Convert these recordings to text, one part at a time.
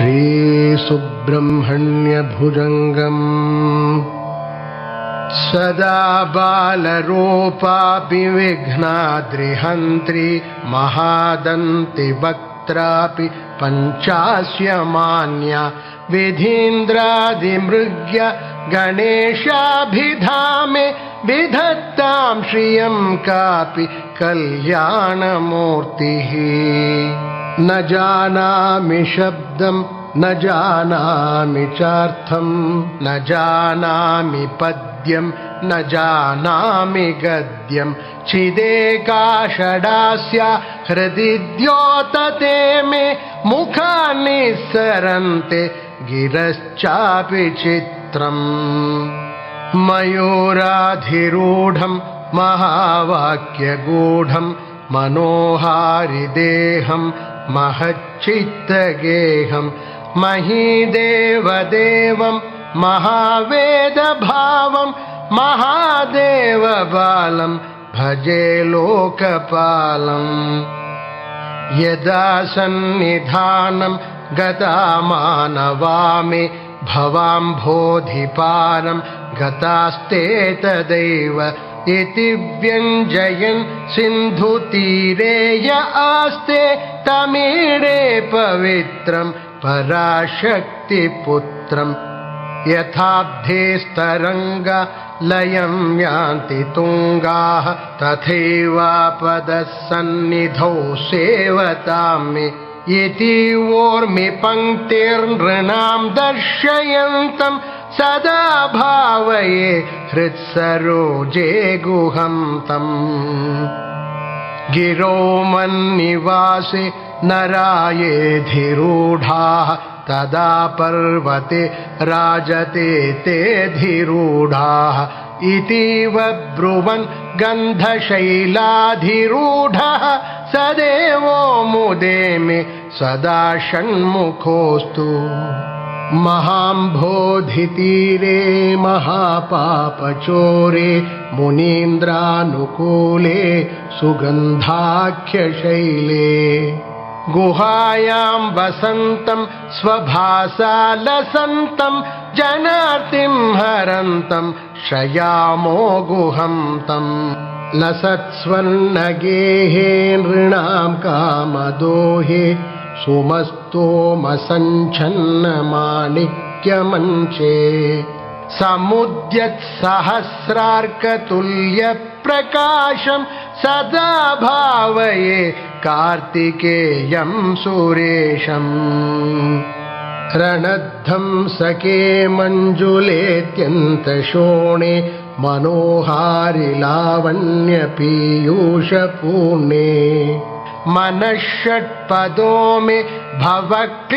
श्रीसुब्रह्मण्यभुजङ्गम् सदा बालरूपापि विघ्नाद्रिहन्त्री महादन्तिवक्त्रापि पञ्चास्यमान्या विधीन्द्रादिमृग्य गणेशाभिधामे विधत्तां श्रियं कापि कल्याणमूर्तिः। न जानामि शब्दं न जानामि चार्थं न जानामि पद्यं न जानामि गद्यं चिदेकाषडास्या हृदि द्योतते मे मुखानि सरन्ते गिरश्चापि चित्रम्। मयूराधिरूढं महावाक्यगूढं मनोहारिदेहं महच्चित्तगेहं महीदेवदेवं महावेदभावं महादेवबालं भजे लोकपालम्। यदा सन्निधानं गतामानवामे भवाम्भोधिपारं गतास्ते तदैव इति व्यञ्जयन् सिन्धुतीरे य आस्ते तमीडे पवित्रं पराशक्तिपुत्रम्। यथाब्धेस्तरङ्गा लयं यान्ति तुङ्गाः तथैवापदः सन्निधौ सेवतां मे इति वोर्मि पङ्क्तिर्नृणां दर्शयन्तं सदा भावये हृत्सरोजे गुहं तम्। गिरो मन्निवासे नरायेऽधिरूढाः तदा पर्वते राजते तेऽधिरूढाः इतीव ब्रुवन् गन्धशैलाधिरूढः स देवो मुदे मे सदा षण्मुखोऽस्तु। महाम्भोधितीरे महापापचोरे मुनीन्द्रानुकूले सुगन्धाख्यशैले गुहायां वसन्तं स्वभासालसन्तं जनार्तिं हरन्तं शयामो गुहं तम्। लसत्स्वर्णगेहे नृणां कामदोहे सोमस्तोमसञ्छन्नमाणिक्यमञ्चे समुद्यत्सहस्रार्कतुल्यप्रकाशं सदा भावये कार्तिकेयं सुरेशम्। रणध्वंसके मञ्जुलेऽत्यन्तशोणे मनोहारि लावण्यपीयूषपूर्णे मनःषट्पदो मे भवक्लेशतप्तः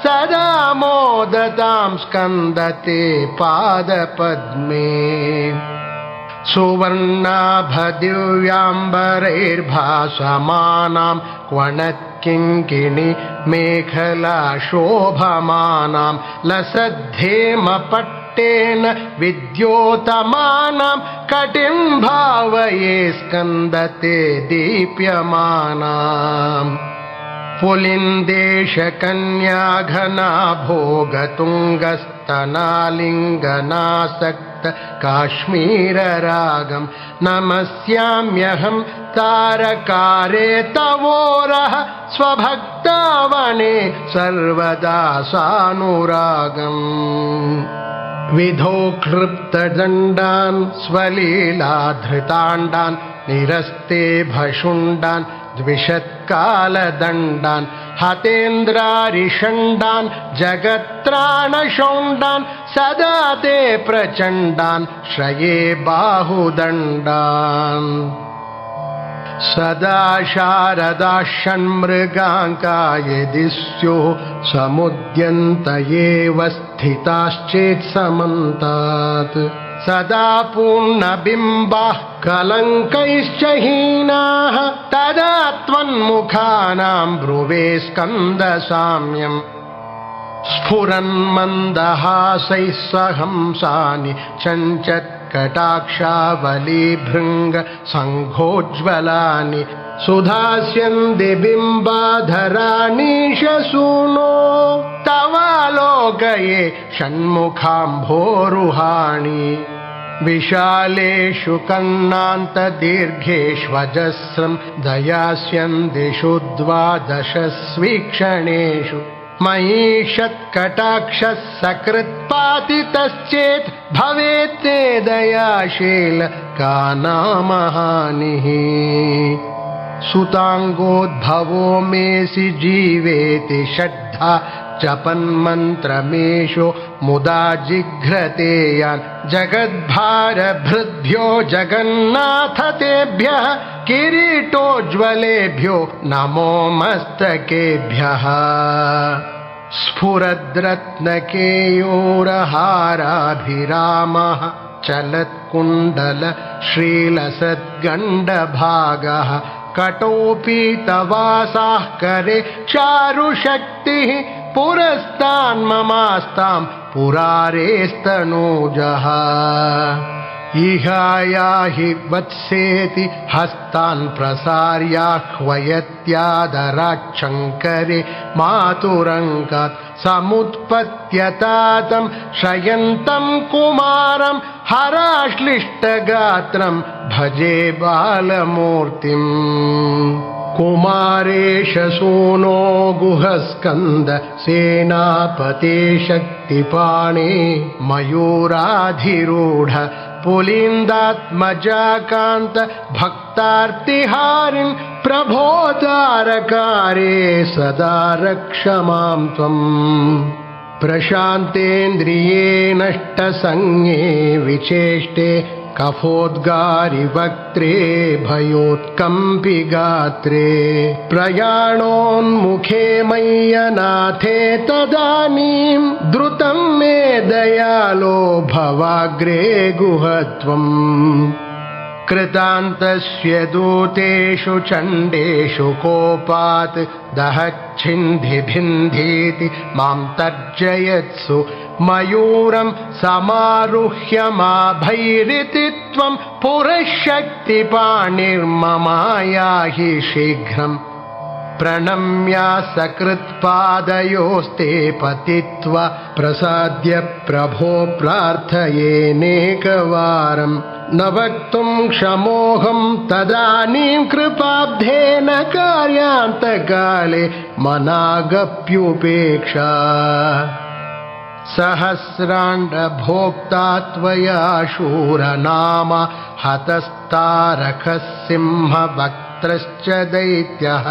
सदा मोदतां स्कन्दते पादपद्मे। सुवर्णाभदिव्याम्बरैर्भासमानां क्वणत्किङ्किणी मेखला शोभमानां लसद्धेमपट्टेन विद्योतमानां कटिं भावये स्कन्दते दीप्यमानाम्। पुलिन्देशकन्याघना भोगतुङ्गस्तनालिङ्गनासक्त काश्मीररागं नमस्याम्यहं तारकारे तवोरः स्वभक्तावने सर्वदा सानुरागम्। विधोक्लृप्तदण्डान् स्वलीलाधृताण्डान् निरस्ते भशुण्डान् द्विषत्कालदण्डान् हतेन्द्रारिषण्डान् जगत्त्राणशौण्डान् सदा ते प्रचण्डान् श्रये बाहुदण्डान्। सदा शारदा षण्मृगाङ्का यदि स्युः समुद्यन्त एव स्थिताश्चेत् समन्तात् सदा पूर्णबिम्बाः कलङ्कैश्च हीनाः तदा त्वन्मुखानां भ्रुवे स्कन्दसाम्यम्। स्फुरन्मन्दहासैः सहंसानि चञ्चत्कटाक्षावलीभृङ्ग सङ्घोज्ज्वलानि सुधास्यन्ति बिम्बाधराणीशसूनो तवालोकये षण्मुखाम्भोरुहाणि विशालेषु कन्नान्तदीर्घेष्वजस्रं दयास्यन्दिषु द्वादशस्वीक्षणेषु महीषत्कटाक्षः सकृत्पातितश्चेत् भवेत् ते दयाशील का नामहानिः सुताङ्गोद्भवो मेऽसि जीवेति षड्धा जपन्मन्त्रमेषो मुदा जिघ्रते यान् जगद्भारभृद्भ्यो जगन्नाथ तेभ्यः किरीटोज्ज्वलेभ्यो नमो मस्तकेभ्यः स्फुरद्रत्नकेयूरहाराभिरामः चलत्कुण्डल श्रीलसद्गण्डभागः कटोपीतवासाः करे चारुशक्तिः पुरस्तान्ममास्तां पुरारेस्तनूजः इहायाहि वत्सेति हस्तान् प्रसार्याह्वयत्यादराच्छङ्करे मातुरङ्गात् समुत्पत्यतातं शयन्तं कुमारं हराश्लिष्टगात्रं भजे बालमूर्तिम् कुमारेश सूनो गुहस्कन्द सेनापते शक्तिपाणे मयूराधिरूढ पुलिन्दात्मजाकान्त भक्तार्तिहारिन् प्रभो तारकारे सदा रक्ष मां त्वम् प्रशान्तेन्द्रिये नष्टसंज्ञे विचेष्टे कफोद्गारिवक्त्रे भयोत्कम्पि गात्रे प्रयाणोन्मुखे मय्यनाथे तदानीं द्रुतं मे दयालो भवाग्रे गुहत्वम् कृतान्तस्य दूतेषु चण्डेषु कोपात् दहच्छिन्धिभिन्धीति मां तर्जयत्सु मयूरं समारुह्यमाभैरिति त्वं पुरःशक्तिपाणिर्ममायाहि शीघ्रम् प्रणम्या सकृत्पादयोस्ते पतित्वा प्रसाद्य प्रभो प्रार्थयेनेकवारम् न वक्तुं क्षमोऽहं तदानीं कृपाब्धेन कार्यान्तकाले मनागप्युपेक्षा सहस्राण्डभोक्ता त्वया शूरनाम हतस्तारकः सिंहवक्त्रश्च दैत्यः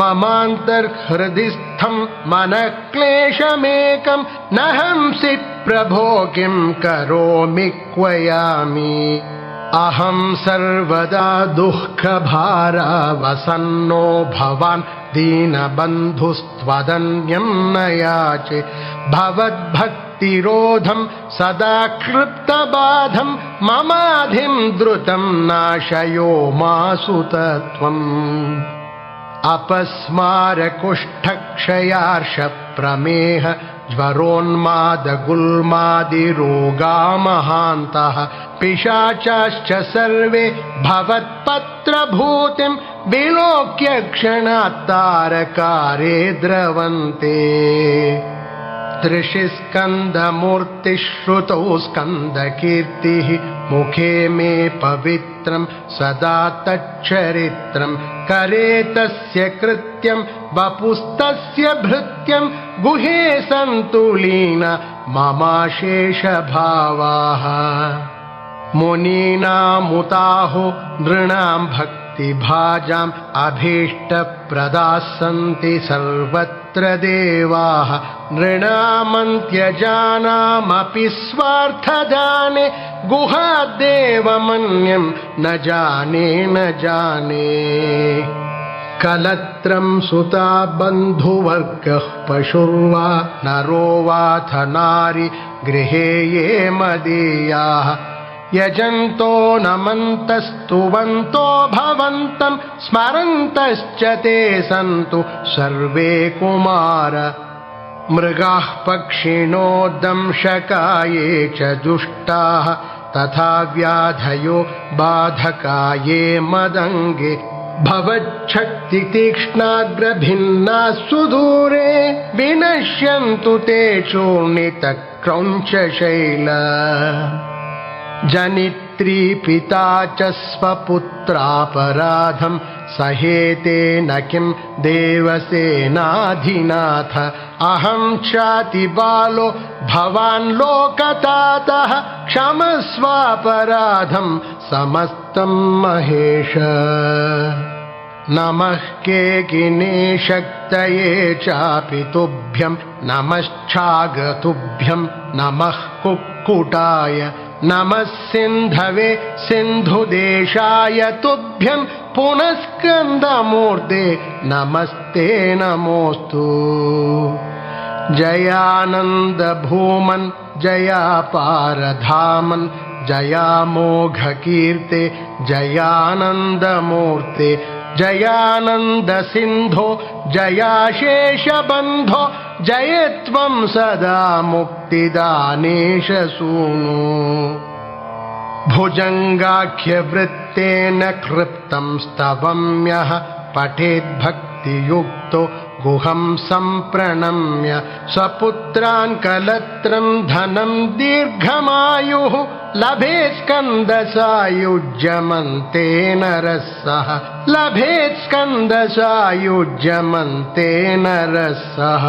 ममान्तर्हृदिस्थं मनक्लेशमेकं न हंसि प्रभो किं करोमि क्वयामि अहं सर्वदा दुःखभारावसन्नो भवान् दीनबन्धुस्त्वदन्यं न याचे भवद्भक्तिरोधं सदा क्लृप्तबाधं ममाधिं द्रुतं नाशयो मासु तत्त्वम् अपस्मारकुष्ठक्षयार्षप्रमेह ज्वरोन्मादगुल्मादिरोगामहान्तः पिशाचाश्च सर्वे भवत्पत्रभूतिं विलोक्य क्षणात् तारकारे द्रवन्ते त्रिशिस्कन्दमूर्तिश्रुतौ स्कन्दकीर्तिः मुखे मे पवित्रं सदा तच्चरित्रं करे तस्य कृत्यं वपुस्तस्य भृत्यं गुहे सन्तुलीन ममाशेषभावाः मुनीनामुताहो नृणां भक्तिभाजाम् अभीष्टप्रदाः सन्ति सर्वत्र देवाः नृणामन्त्यजानामपि स्वार्थजाने गुहादेवमन्यं न जाने न जाने कलत्रं सुता बन्धुवर्गः पशुर्वा नरो वाथ नारी गृहे ये मदीयाः यजन्तो नमन्तस्तुवन्तो भवन्तं स्मरन्तश्च ते सन्तु सर्वे कुमार मृगाः पक्षिणो दंशकाये च दुष्टाः तथा व्याधयो बाधकाये मदङ्गे भवच्छक्ति तीक्ष्णाग्रभिन्ना सुदूरे विनश्यन्तु ते चूर्णितक्रौञ्चशैल जनित्री पिता च स्वपुत्रापराधं सहेते न किं देवसेनाधिनाथ अहं चातिबालो भवान् लोकतातः क्षमस्वापराधं समस्तं महेश नमः केकिने शक्तये चापि तुभ्यं नमश्चागतुभ्यं नमः कुक्कुटाय नमः सिन्धवे सिन्धुदेशाय तुभ्यं पुनस्कन्दमूर्ते नमस्ते नमोऽस्तु जयानन्द भूमन् जयापारधामन् जयामोघकीर्ते जयानन्दमूर्ते जयानन्द सिन्धो जयाशेषबन्धो जय त्वं सदा मुक्तिदानेश सूनु भुजङ्गाख्यवृत्तेन कृप्तं स्तवम्यः पठेद्भक्तियुक्तो गुहं सम्प्रणम्य स्वपुत्रान् कलत्रं धनं दीर्घमायुः लभेत् स्कन्दसायुज्यमन्तेन रसः लभेत् स्कन्दसायुज्यमन्तेन रसः।